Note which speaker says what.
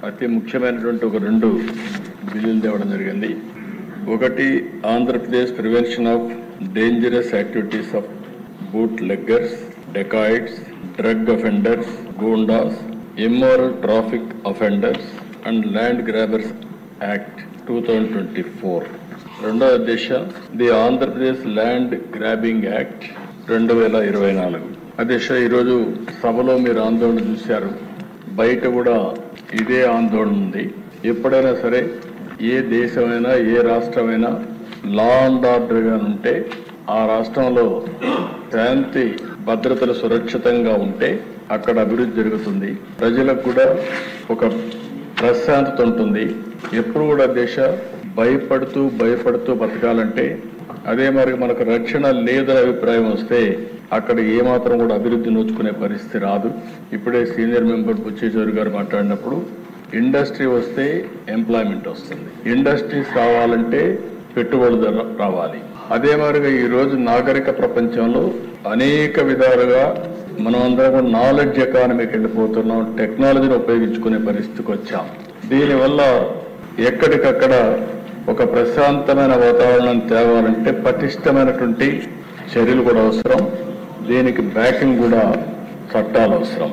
Speaker 1: అతి ముఖ్యమైనటువంటి ఒక 2 బిల్లులు తేవడం జరిగింది. ఒకటి Andhra Pradesh prevention of dangerous activities of bootleggers, dacoits, drug offenders, goondas, immoral traffic offenders and land grabbers act 2024. రెండవ Disha the Andhra Pradesh land grabbing act 2024. అధ్యక్ష, ఈరోజు సభలో మీరు ఆందోళన చూశారు, బయట కూడా ఇదే ఆందోళన ఉంది. ఎప్పుడైనా సరే ఏ దేశమైనా ఏ రాష్ట్రమైనా లా అండ్ ఆర్డర్గా ఉంటే, ఆ రాష్ట్రంలో శాంతి భద్రతలు సురక్షితంగా ఉంటే అక్కడ అభివృద్ధి జరుగుతుంది. ప్రజలకు కూడా ఒక ప్రశాంతత ఉంటుంది. ఎప్పుడు కూడా దేశ భయపడుతూ బతకాలంటే, అదే మరి మనకు రక్షణ లేదనే అభిప్రాయం వస్తే అక్కడ ఏమాత్రం కూడా అభివృద్ధి నోచుకునే పరిస్థితి రాదు. ఇప్పుడే సీనియర్ మెంబర్ బుచ్చేశ్వరి గారు మాట్లాడినప్పుడు ఇండస్ట్రీ వస్తే ఎంప్లాయ్మెంట్ వస్తుంది, ఇండస్ట్రీస్ రావాలంటే పెట్టుబడులు రావాలి. అదే మరిగా ఈరోజు నాగరిక ప్రపంచంలో అనేక విధాలుగా మనం అందరం నాలెడ్జ్ ఎకానమీకి వెళ్ళిపోతున్నాం, టెక్నాలజీని ఉపయోగించుకునే పరిస్థితికి వచ్చాం. దీనివల్ల ఎక్కడికక్కడ ఒక ప్రశాంతమైన వాతావరణం తేవాలంటే పటిష్టమైనటువంటి చర్యలు కూడా అవసరం. దీనికి బ్యాకింగ్ కూడా చట్టాలు అవసరం.